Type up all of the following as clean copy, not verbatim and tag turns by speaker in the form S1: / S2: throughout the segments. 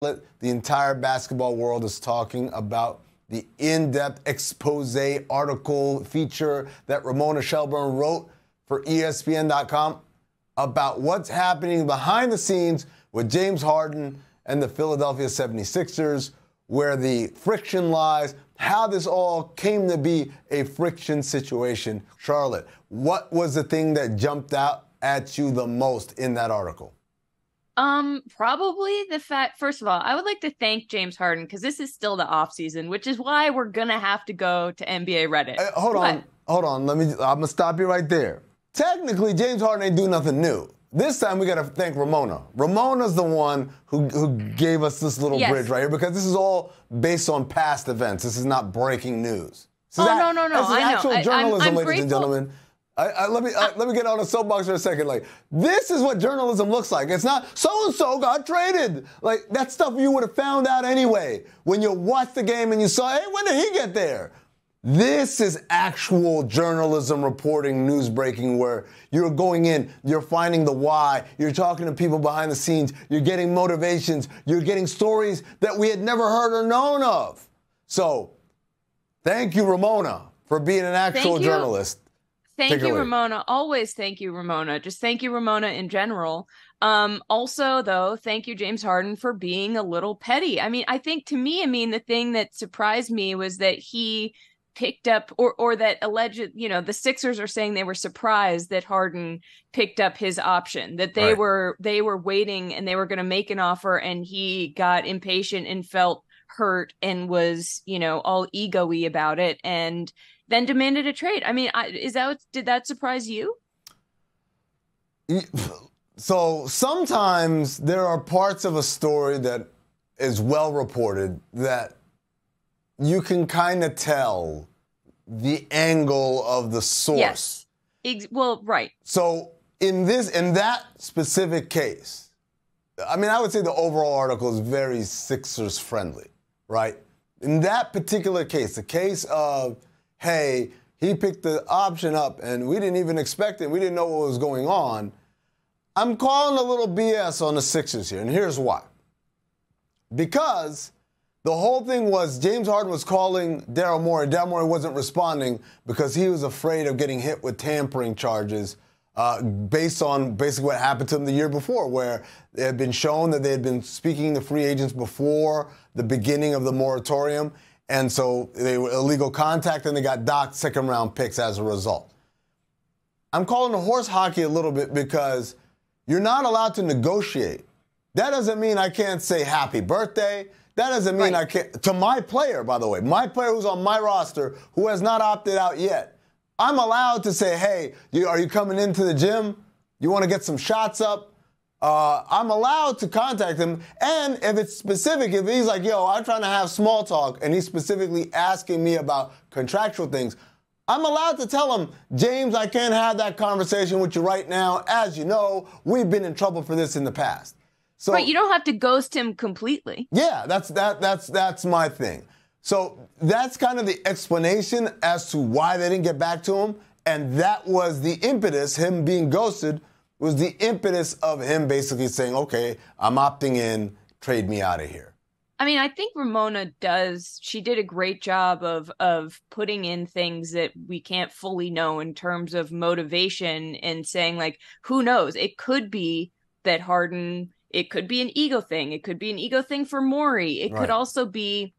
S1: The entire basketball world is talking about the in-depth expose article feature that Ramona Shelburne wrote for ESPN.com about what's happening behind the scenes with James Harden and the Philadelphia 76ers, where the friction lies, how this all came to be a friction situation. Charlotte, what was the thing that jumped out at you the most in that article?
S2: Probably the fact, first of all, I would like to thank James Harden because this is still the off season, which is why we're going to have to go to NBA Reddit.
S1: Hold on. I'm going to stop you right there. Technically, James Harden ain't do nothing new. This time we got to thank Ramona. Ramona's the one who gave us this little bridge right here because this is all based on past events. This is not breaking news.
S2: No.
S1: This is actual journalism, ladies
S2: grateful.
S1: and gentlemen. Let me get on a soapbox for a second. Like, this is what journalism looks like. It's not so-and-so got traded. Like, that stuff you would have found out anyway when you watched the game and you saw, hey, when did he get there? This is actual journalism reporting, news breaking, where you're going in, you're finding the why, you're talking to people behind the scenes, you're getting motivations, you're getting stories that we had never heard or known of. So, thank you, Ramona, for being an actual journalist.
S2: Thank you, Ramona. Always thank you, Ramona. Just thank you, Ramona, in general. Also, though, thank you, James Harden, for being a little petty. I mean, I think to me, the thing that surprised me was that he picked up or that alleged, the Sixers are saying they were surprised that Harden picked up his option, that they were waiting and they were going to make an offer and he got impatient and felt hurt and was, all ego-y about it and then demanded a trade. I mean, did that surprise you?
S1: So sometimes there are parts of a story that is well reported that you can kind of tell the angle of the source.
S2: Yes. Well, right.
S1: So in that specific case, I would say the overall article is very Sixers friendly, right? In that particular case, the case of, hey, he picked the option up and we didn't even expect it. We didn't know what was going on. I'm calling a little BS on the Sixers here, and here's why. Because the whole thing was James Harden was calling Daryl Morey. Daryl Morey wasn't responding because he was afraid of getting hit with tampering charges based on basically what happened to him the year before, where it had been shown that they had been speaking to free agents before the beginning of the moratorium. And so they were illegal contact, and they got docked second-round picks as a result. I'm calling the horse hockey a little bit because you're not allowed to negotiate. That doesn't mean I can't say happy birthday. That doesn't mean I can't. To my player, by the way, my player who's on my roster who has not opted out yet, I'm allowed to say, hey, are you coming into the gym? You want to get some shots up? I'm allowed to contact him, and if it's specific, if he's like, yo, I'm trying to have small talk, and he's specifically asking me about contractual things, I'm allowed to tell him, James, I can't have that conversation with you right now. As you know, we've been in trouble for this in the past. So,
S2: you don't have to ghost him completely.
S1: Yeah, that's my thing. So that's kind of the explanation as to why they didn't get back to him, and that was the impetus, him being ghosted, was the impetus of him basically saying, okay, I'm opting in, trade me out of here.
S2: I think Ramona she did a great job of putting in things that we can't fully know in terms of motivation and saying, like, who knows? It could be that Harden, it could be an ego thing. It could be an ego thing for Morey. It could also be,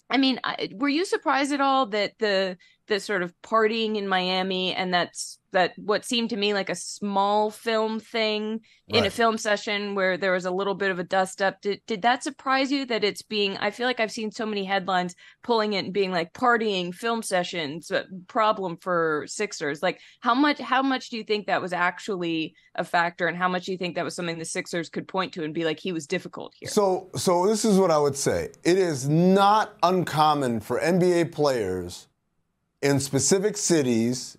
S2: were you surprised at all that the sort of partying in Miami and that what seemed to me like a small film thing in a film session where there was a little bit of a dust up. Did that surprise you that it's being, I feel like I've seen so many headlines pulling it and being like partying film sessions, problem for Sixers. Like how much do you think that was actually a factor, and how much do you think that was something the Sixers could point to and be like, he was difficult here?
S1: So this is what I would say. It is not uncommon for NBA players in specific cities,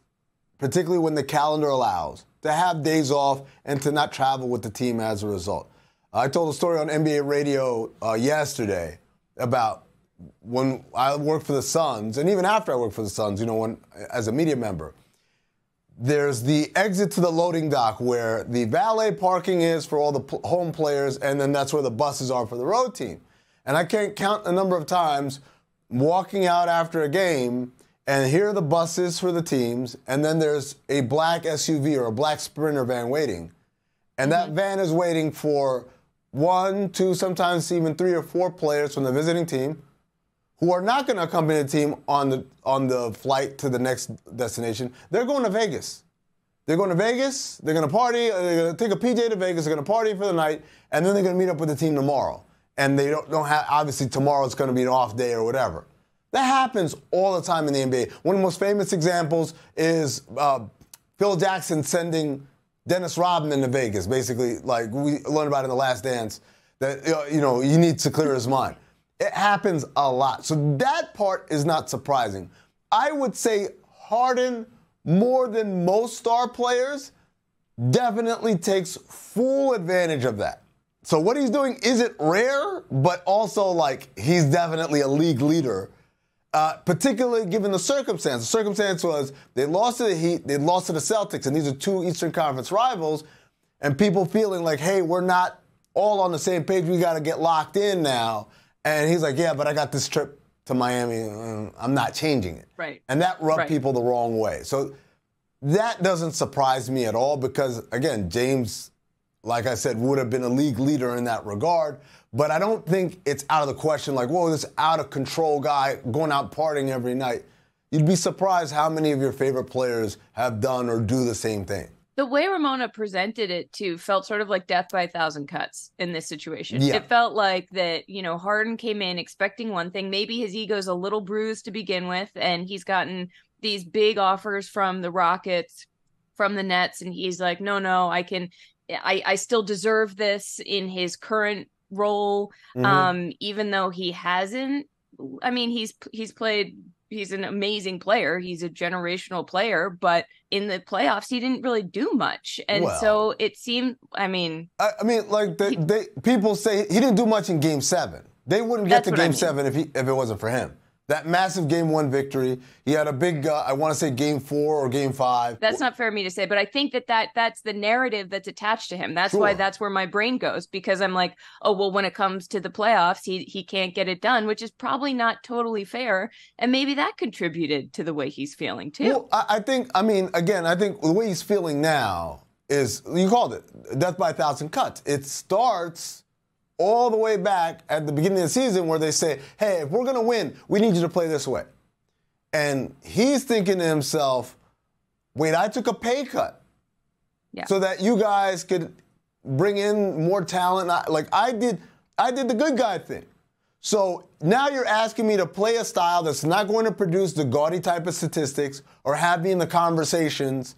S1: particularly when the calendar allows, to have days off and to not travel with the team as a result. I told a story on NBA radio yesterday about when I worked for the Suns, and even after I worked for the Suns, as a media member, there's the exit to the loading dock where the valet parking is for all the home players, and then that's where the buses are for the road team. And I can't count the number of times walking out after a game and here are the buses for the teams, and then there's a black SUV or a black Sprinter van waiting. And that van is waiting for 1, 2, sometimes even 3 or 4 players from the visiting team who are not going to accompany the team on the flight to the next destination. They're going to Vegas. They're going to Vegas, they're going to party, they're going to take a PJ to Vegas, they're going to party for the night, and then they're going to meet up with the team tomorrow. And they don't have, obviously tomorrow's going to be an off day or whatever. That happens all the time in the NBA. One of the most famous examples is Phil Jackson sending Dennis Rodman to Vegas. Basically, like we learned about in The Last Dance, that he needs to clear his mind. It happens a lot. So that part is not surprising. I would say Harden, more than most star players, definitely takes full advantage of that. So what he's doing isn't rare, but also like he's definitely a league leader. Particularly given the circumstance. The circumstance was they lost to the Heat, they lost to the Celtics, and these are 2 Eastern Conference rivals, and people feeling like, hey, we're not all on the same page, we got to get locked in now. And he's like, yeah, but I got this trip to Miami, I'm not changing it.
S2: Right.
S1: And that rubbed people the wrong way. So that doesn't surprise me at all because, again, James, like I said, would have been a league leader in that regard. But I don't think it's out of the question, like, whoa, this out-of-control guy going out partying every night. You'd be surprised how many of your favorite players have done or do the same thing.
S2: The way Ramona presented it, too, felt sort of like death by a thousand cuts in this situation.
S1: Yeah.
S2: It felt like that, Harden came in expecting one thing. Maybe his ego's a little bruised to begin with, and he's gotten these big offers from the Rockets, from the Nets, and he's like, no, I still deserve this in his current role, even though he hasn't. I mean, he's an amazing player, he's a generational player, but in the playoffs he didn't really do much, and so it seemed, people say he didn't do much in Game 7. They wouldn't get to Game 7 if it wasn't for him. That massive Game 1 victory. He had a big, I want to say Game 4 or Game 5. That's not fair of me to say, but I think that's the narrative that's attached to him. That's why that's where my brain goes, because I'm like, oh, well, when it comes to the playoffs, he can't get it done, which is probably not totally fair. And maybe that contributed to the way he's feeling, too.
S1: Well, I think the way he's feeling now is, you called it, death by a thousand cuts. It starts all the way back at the beginning of the season where they say, hey, if we're going to win, we need you to play this way. And he's thinking to himself, wait, I took a pay cut so that you guys could bring in more talent. Like I did the good guy thing. So now you're asking me to play a style that's not going to produce the gaudy type of statistics or have me in the conversations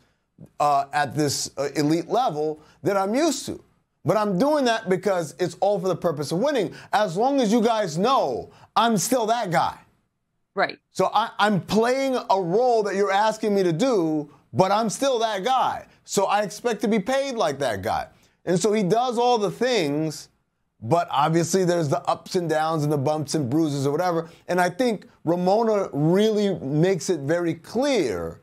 S1: at this elite level that I'm used to. But I'm doing that because it's all for the purpose of winning. As long as you guys know, I'm still that guy.
S2: Right.
S1: So I'm playing a role that you're asking me to do, but I'm still that guy. So I expect to be paid like that guy. And so he does all the things, but obviously there's the ups and downs and the bumps and bruises or whatever. And I think Ramona really makes it very clear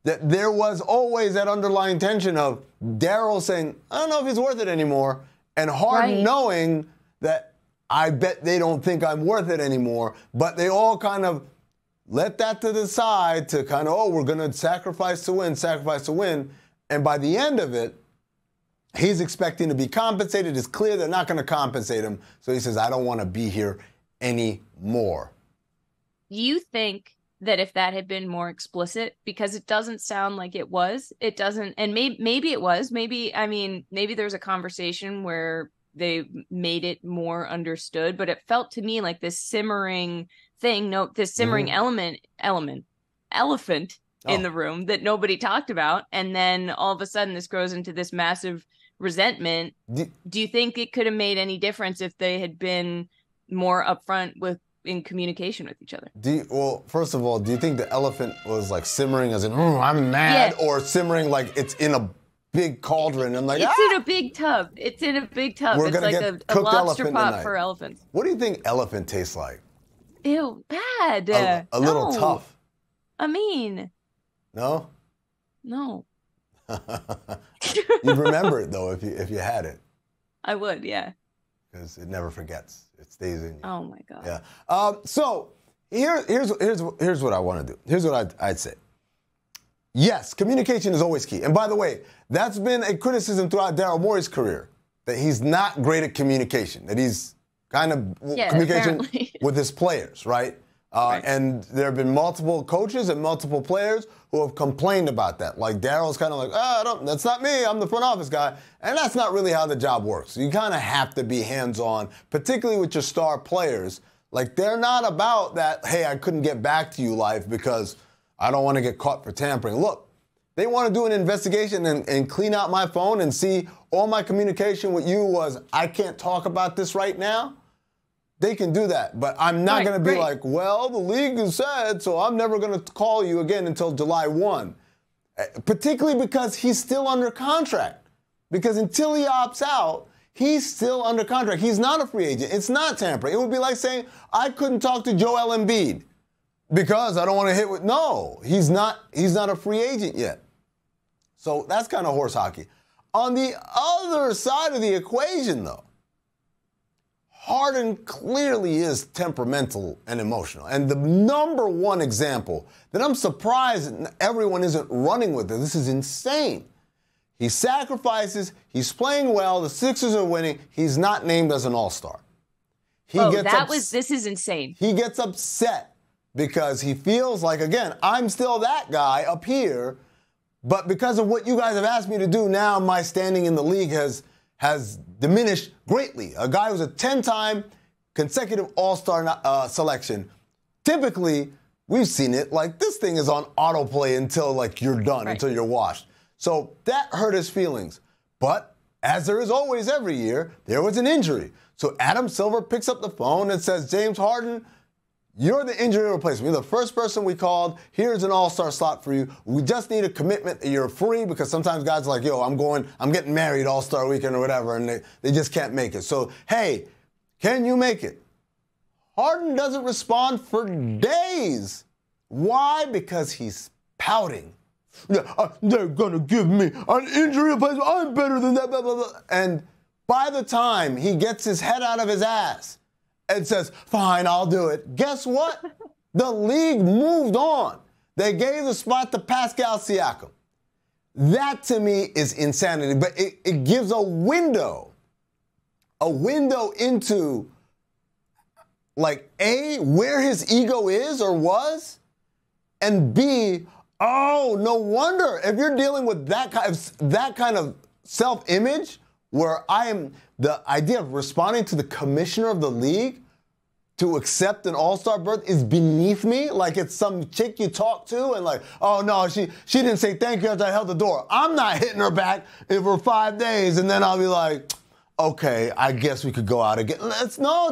S1: that there was always that underlying tension of Daryl saying, I don't know if he's worth it anymore, and Harden knowing that I bet they don't think I'm worth it anymore, but they all kind of let that to the side to kind of, we're going to sacrifice to win. And by the end of it, he's expecting to be compensated. It's clear they're not going to compensate him. So he says, I don't want to be here anymore.
S2: You think that if that had been more explicit, because it doesn't sound like it was, it doesn't, and maybe it was, maybe there's a conversation where they made it more understood, but it felt to me like this simmering thing, this simmering elephant in the room that nobody talked about, and then all of a sudden this grows into this massive resentment. Do you think it could have made any difference if they had been more upfront in communication with each other?
S1: Well, first of all, do you think the elephant was like simmering as in, I'm mad, or simmering like it's in a big cauldron? I'm like,
S2: it's in a big tub. It's in a big tub.
S1: We're
S2: it's
S1: gonna
S2: like
S1: get
S2: a lobster
S1: elephant
S2: pot
S1: tonight.
S2: for elephants.
S1: What do you think elephant tastes like?
S2: Ew, bad.
S1: A little tough.
S2: I mean.
S1: No?
S2: No.
S1: You'd remember it though if you had it.
S2: I would, yeah.
S1: because it never forgets. It stays in you.
S2: Oh my God.
S1: Yeah. So here's what I want to do. Here's what I'd say. Yes, communication is always key. And by the way, that's been a criticism throughout Daryl Morey's career, that he's not great at communication, that he's kind of communication with his players, right? Right? And there have been multiple coaches and multiple players who have complained about that. Like Daryl's kind of like, that's not me, I'm the front office guy. And that's not really how the job works. You kind of have to be hands-on, particularly with your star players. Like, they're not about that, hey, I couldn't get back to you life because I don't want to get caught for tampering. Look, they want to do an investigation and clean out my phone and see all my communication with you was, I can't talk about this right now. They can do that. But I'm not going to be like, well, the league has said, so I'm never going to call you again until July 1. Particularly because he's still under contract. Because until he opts out, he's still under contract. He's not a free agent. It's not tampering. It would be like saying, I couldn't talk to Joel Embiid because I don't want to hit with. No, he's not a free agent yet. So that's kind of horse hockey. On the other side of the equation, though, Harden clearly is temperamental and emotional. And the number one example that I'm surprised everyone isn't running with this is insane. He sacrifices, he's playing well, the Sixers are winning, he's not named as an all-star.
S2: This is insane.
S1: He gets upset because he feels like, again, I'm still that guy up here, but because of what you guys have asked me to do, now my standing in the league has diminished greatly. A guy who's a 10-time consecutive all-star selection. Typically, we've seen it, like this thing is on autoplay until like you're done, until you're washed. So that hurt his feelings. But as there is always every year, there was an injury. So Adam Silver picks up the phone and says, James Harden, you're the injury replacement. You're the first person we called. Here's an all-star slot for you. We just need a commitment that you're free, because sometimes guys are like, yo, I'm getting married all-star weekend or whatever, and they just can't make it. So, hey, can you make it? Harden doesn't respond for days. Why? Because he's pouting. They're going to give me an injury replacement. I'm better than that, blah, blah, blah. And by the time he gets his head out of his ass and says, fine, I'll do it, guess what? The league moved on. They gave the spot to Pascal Siakam. That, to me, is insanity. But it gives a window into, like, A, where his ego is or was, and B, oh, no wonder. If you're dealing with that kind of self-image, where the idea of responding to the commissioner of the league to accept an all-star berth is beneath me, like it's some chick you talk to and like, oh, no, she didn't say thank you after I held the door. I'm not hitting her back for 5 days, and then I'll be like, okay, I guess we could go out again. No,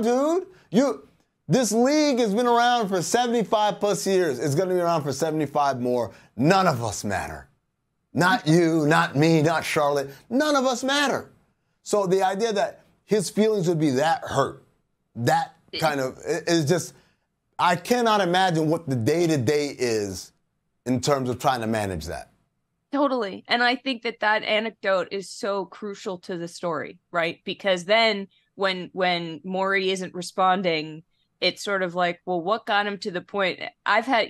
S1: dude. This league has been around for 75 plus years. It's going to be around for 75 more. None of us matter. Not you, not me, not Charlotte. None of us matter. So the idea that his feelings would be that hurt, that kind of, is just, I cannot imagine what the day-to-day is in terms of trying to manage that.
S2: Totally. And I think that anecdote is so crucial to the story, right? Because then when Morey isn't responding, it's sort of like, well, what got him to the point? I've had,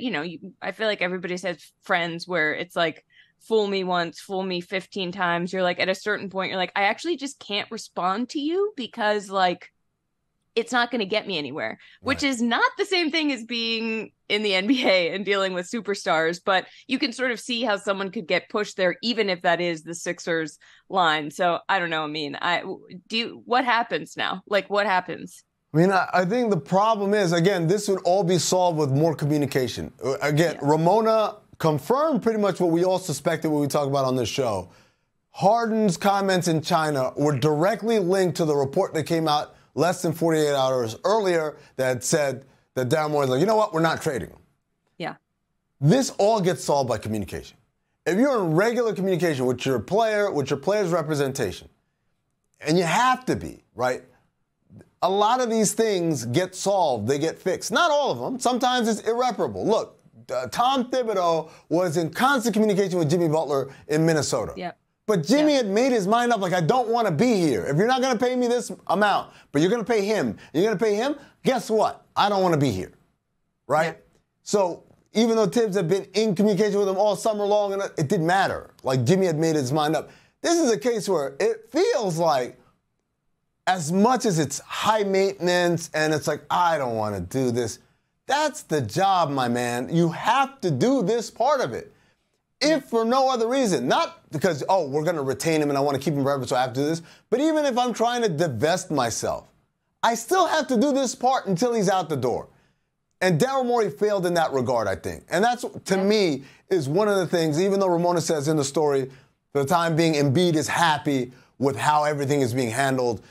S2: I feel like everybody's had friends where it's like, fool me once, fool me 15 times. You're like, at a certain point, you're like, I actually just can't respond to you because, like, it's not going to get me anywhere, which is not the same thing as being in the NBA and dealing with superstars. But you can sort of see how someone could get pushed there, even if that is the Sixers line. So I don't know. I mean, what happens now? Like, what happens?
S1: I mean, I think the problem is, again, this would all be solved with more communication. Again, Ramona confirmed pretty much what we all suspected when we talk about on this show. Harden's comments in China were directly linked to the report that came out less than 48 hours earlier that said that Daryl Morey was like, you know what, we're not trading him.
S2: Yeah.
S1: This all gets solved by communication. If you're in regular communication with your player, with your player's representation, and you have to be, right? A lot of these things get solved, they get fixed. Not all of them. Sometimes it's irreparable. Look, Tom Thibodeau was in constant communication with Jimmy Butler in Minnesota.
S2: Yep.
S1: But Jimmy had made his mind up, like, I don't want to be here. If you're not going to pay me this amount, but you're going to pay him, and you're going to pay him, guess what? I don't want to be here, right? Yeah. So even though Tibbs had been in communication with him all summer long, and it didn't matter. Like, Jimmy had made his mind up. This is a case where it feels like, as much as it's high maintenance and it's like, I don't want to do this, that's the job, my man. You have to do this part of it. If for no other reason, not because, oh, we're going to retain him and I want to keep him forever, so I have to do this. But even if I'm trying to divest myself, I still have to do this part until he's out the door. And Daryl Morey failed in that regard, I think. And that's, to me, is one of the things, even though Ramona says in the story, for the time being, Embiid is happy with how everything is being handled.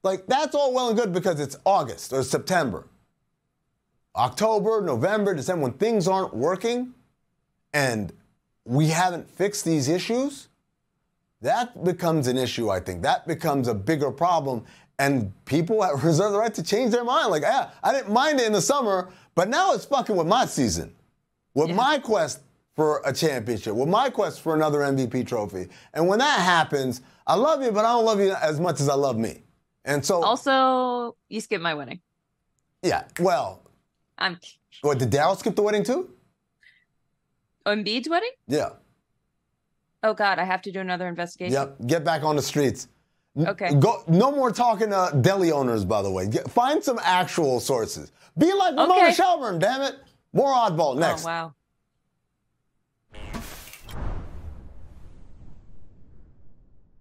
S1: Like, that's all well and good because it's August or September. October, November, December, when things aren't working and we haven't fixed these issues, that becomes an issue, I think. That becomes a bigger problem, and people reserve the right to change their mind. Like, yeah, I didn't mind it in the summer, but now it's fucking with my season, with my quest for a championship, with my quest for another MVP trophy. And when that happens, I love you, but I don't love you as much as I love me. And so...
S2: Also, you skipped my wedding.
S1: Yeah, well... What, did Daryl skip the wedding too?
S2: Embiid's wedding?
S1: Yeah.
S2: Oh, God, I have to do another investigation.
S1: Yep, get back on the streets.
S2: Okay.
S1: No more talking to deli owners, by the way. Find some actual sources. Be like Ramona Shelburne, damn it. More Oddball next.
S2: Oh, wow.